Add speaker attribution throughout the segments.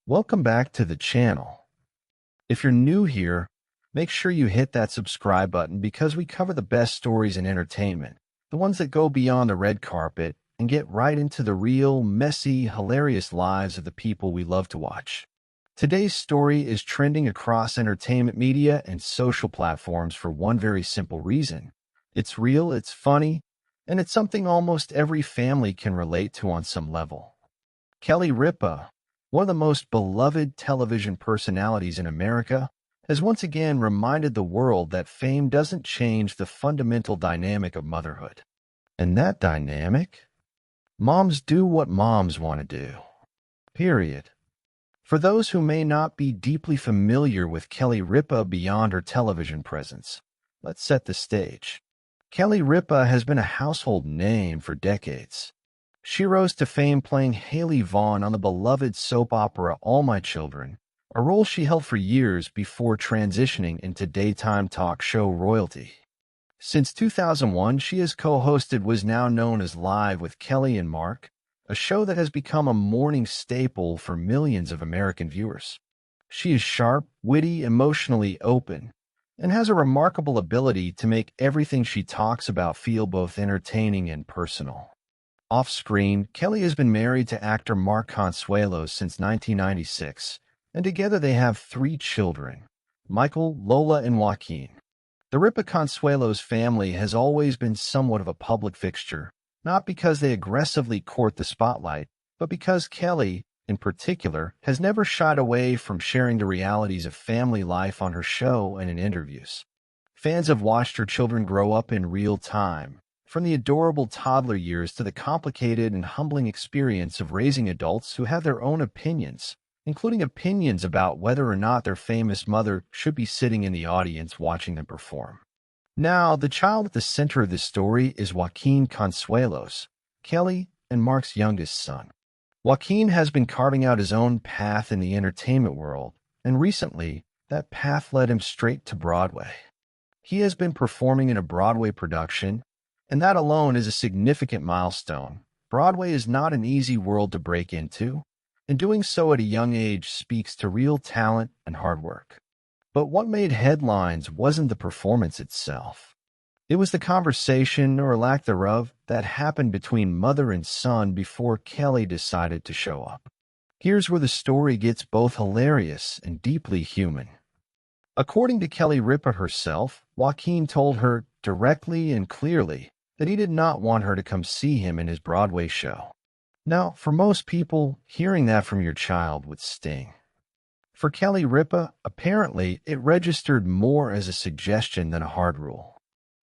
Speaker 1: Welcome back to the channel. If you're new here, make sure you hit that subscribe button because we cover the best stories in entertainment, the ones that go beyond the red carpet and get right into the real, messy, hilarious lives of the people we love to watch. Today's story is trending across entertainment media and social platforms for one very simple reason. It's real, it's funny, and it's something almost every family can relate to on some level. Kelly Ripa, one of the most beloved television personalities in America, has once again reminded the world that fame doesn't change the fundamental dynamic of motherhood. And that dynamic? Moms do what moms want to do. Period. For those who may not be deeply familiar with Kelly Ripa beyond her television presence, let's set the stage. Kelly Ripa has been a household name for decades. She rose to fame playing Haley Vaughn on the beloved soap opera All My Children, a role she held for years before transitioning into daytime talk show royalty. Since 2001, she has co-hosted what is now known as Live with Kelly and Mark, a show that has become a morning staple for millions of American viewers. She is sharp, witty, emotionally open, and has a remarkable ability to make everything she talks about feel both entertaining and personal. Off-screen, Kelly has been married to actor Mark Consuelos since 1996, and together they have 3 children, Michael, Lola, and Joaquin. The Ripa Consuelos family has always been somewhat of a public fixture, not because they aggressively court the spotlight, but because Kelly, in particular, has never shied away from sharing the realities of family life on her show and in interviews. Fans have watched her children grow up in real time, from the adorable toddler years to the complicated and humbling experience of raising adults who have their own opinions, including opinions about whether or not their famous mother should be sitting in the audience watching them perform. Now, the child at the center of this story is Joaquin Consuelos, Kelly and Mark's youngest son. Joaquin has been carving out his own path in the entertainment world, and recently, that path led him straight to Broadway. He has been performing in a Broadway production, and that alone is a significant milestone. Broadway is not an easy world to break into, and doing so at a young age speaks to real talent and hard work. But what made headlines wasn't the performance itself. It was the conversation, or lack thereof, that happened between mother and son before Kelly decided to show up. Here's where the story gets both hilarious and deeply human. According to Kelly Ripa herself, Joaquin told her directly and clearly that he did not want her to come see him in his Broadway show. Now, for most people, hearing that from your child would sting. For Kelly Ripa, apparently, it registered more as a suggestion than a hard rule.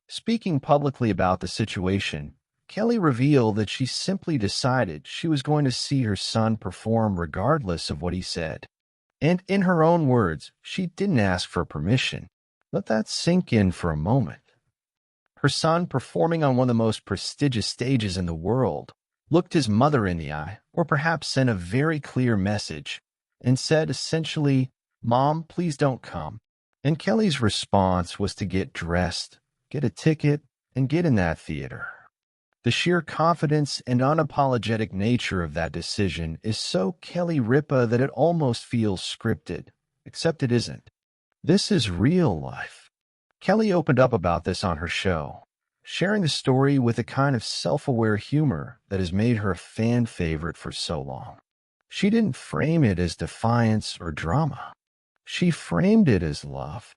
Speaker 1: Speaking publicly about the situation, Kelly revealed that she simply decided she was going to see her son perform regardless of what he said. And in her own words, she didn't ask for permission. Let that sink in for a moment. Her son, performing on one of the most prestigious stages in the world, looked his mother in the eye, or perhaps sent a very clear message, and said essentially, "Mom, please don't come." And Kelly's response was to get dressed, get a ticket, and get in that theater. The sheer confidence and unapologetic nature of that decision is so Kelly Ripa that it almost feels scripted, except it isn't. This is real life. Kelly opened up about this on her show, sharing the story with a kind of self-aware humor that has made her a fan favorite for so long. She didn't frame it as defiance or drama. She framed it as love.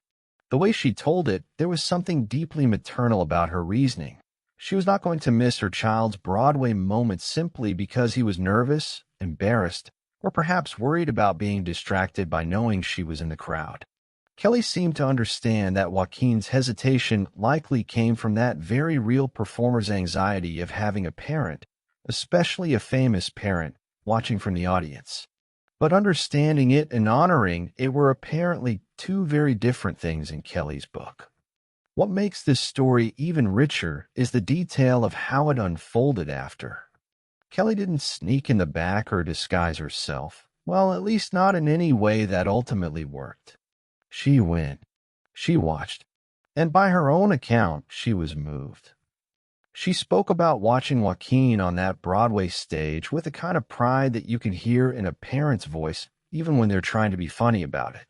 Speaker 1: The way she told it, there was something deeply maternal about her reasoning. She was not going to miss her child's Broadway moment simply because he was nervous, embarrassed, or perhaps worried about being distracted by knowing she was in the crowd. Kelly seemed to understand that Joaquin's hesitation likely came from that very real performer's anxiety of having a parent, especially a famous parent, watching from the audience. But understanding it and honoring it were apparently 2 very different things in Kelly's book. What makes this story even richer is the detail of how it unfolded after. Kelly didn't sneak in the back or disguise herself, well, at least not in any way that ultimately worked. She went. She watched. And by her own account, she was moved. She spoke about watching Joaquin on that Broadway stage with the kind of pride that you can hear in a parent's voice even when they're trying to be funny about it.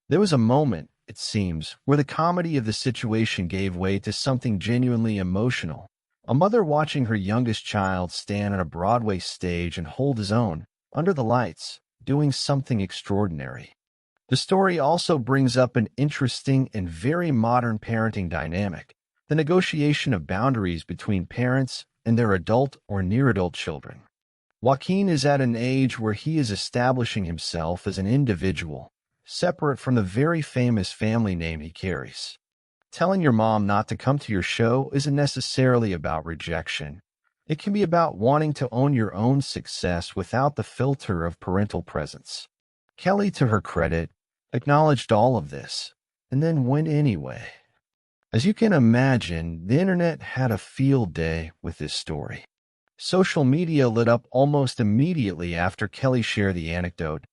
Speaker 1: There was a moment, it seems, where the comedy of the situation gave way to something genuinely emotional. A mother watching her youngest child stand on a Broadway stage and hold his own, under the lights, doing something extraordinary. The story also brings up an interesting and very modern parenting dynamic, the negotiation of boundaries between parents and their adult or near-adult children. Joaquin is at an age where he is establishing himself as an individual, separate from the very famous family name he carries. Telling your mom not to come to your show isn't necessarily about rejection. It can be about wanting to own your own success without the filter of parental presence. Kelly, to her credit, acknowledged all of this, and then went anyway. As you can imagine, the internet had a field day with this story. Social media lit up almost immediately after Kelly shared the anecdote,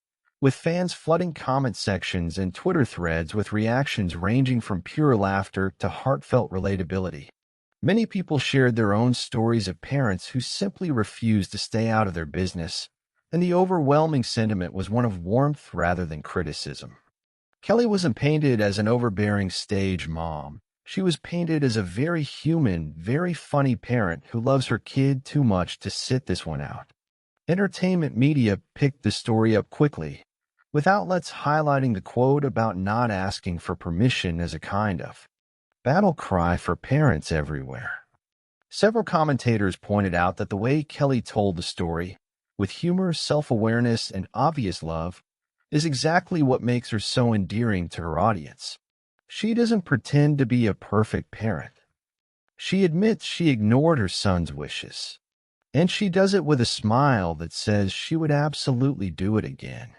Speaker 1: with fans flooding comment sections and Twitter threads with reactions ranging from pure laughter to heartfelt relatability. Many people shared their own stories of parents who simply refused to stay out of their business, and the overwhelming sentiment was one of warmth rather than criticism. Kelly wasn't painted as an overbearing stage mom. She was painted as a very human, very funny parent who loves her kid too much to sit this one out. Entertainment media picked the story up quickly, with outlets highlighting the quote about not asking for permission as a kind of battle cry for parents everywhere. Several commentators pointed out that the way Kelly told the story, with humor, self-awareness, and obvious love, is exactly what makes her so endearing to her audience. She doesn't pretend to be a perfect parent. She admits she ignored her son's wishes, and she does it with a smile that says she would absolutely do it again.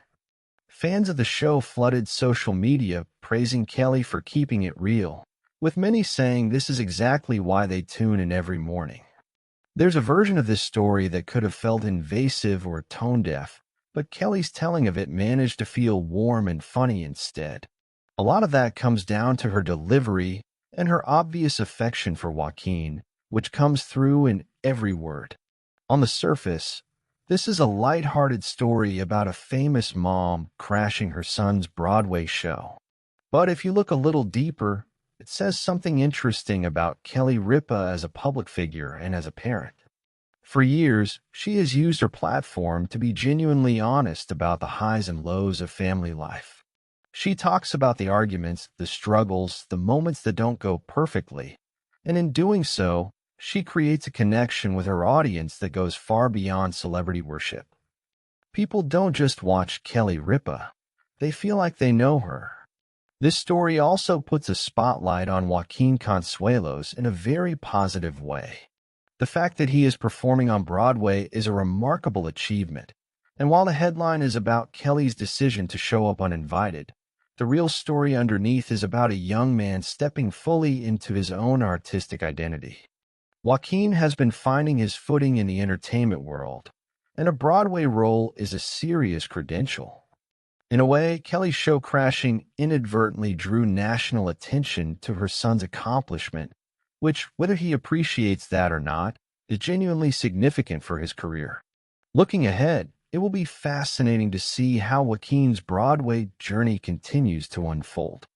Speaker 1: Fans of the show flooded social media praising Kelly for keeping it real, with many saying this is exactly why they tune in every morning. There's a version of this story that could have felt invasive or tone-deaf, but Kelly's telling of it managed to feel warm and funny instead. A lot of that comes down to her delivery and her obvious affection for Joaquin, which comes through in every word. On the surface, this is a light-hearted story about a famous mom crashing her son's Broadway show. But if you look a little deeper, it says something interesting about Kelly Ripa as a public figure and as a parent. For years, she has used her platform to be genuinely honest about the highs and lows of family life. She talks about the arguments, the struggles, the moments that don't go perfectly, and in doing so, she creates a connection with her audience that goes far beyond celebrity worship. People don't just watch Kelly Ripa, they feel like they know her. This story also puts a spotlight on Joaquin Consuelos in a very positive way. The fact that he is performing on Broadway is a remarkable achievement, and while the headline is about Kelly's decision to show up uninvited, the real story underneath is about a young man stepping fully into his own artistic identity. Joaquin has been finding his footing in the entertainment world, and a Broadway role is a serious credential. In a way, Kelly's show crashing inadvertently drew national attention to her son's accomplishment, which, whether he appreciates that or not, is genuinely significant for his career. Looking ahead, it will be fascinating to see how Joaquin's Broadway journey continues to unfold.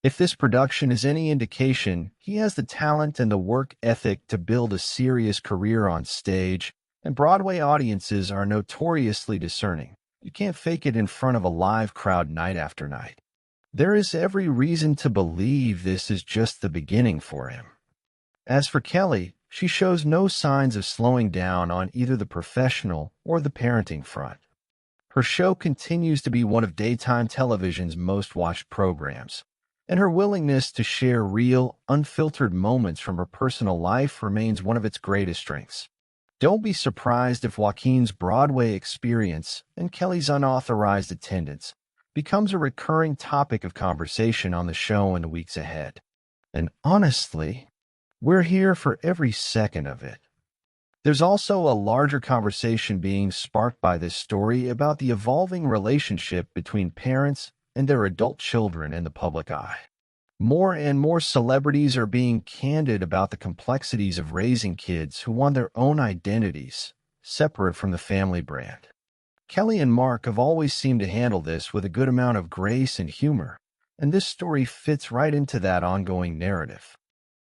Speaker 1: If this production is any indication, he has the talent and the work ethic to build a serious career on stage, and Broadway audiences are notoriously discerning. You can't fake it in front of a live crowd night after night. There is every reason to believe this is just the beginning for him. As for Kelly, she shows no signs of slowing down on either the professional or the parenting front. Her show continues to be one of daytime television's most watched programs, and her willingness to share real, unfiltered moments from her personal life remains one of its greatest strengths. Don't be surprised if Joaquin's Broadway experience and Kelly's unauthorized attendance becomes a recurring topic of conversation on the show in the weeks ahead. And honestly, we're here for every second of it. There's also a larger conversation being sparked by this story about the evolving relationship between parents and their adult children in the public eye. More and more celebrities are being candid about the complexities of raising kids who want their own identities, separate from the family brand. Kelly and Mark have always seemed to handle this with a good amount of grace and humor, and this story fits right into that ongoing narrative.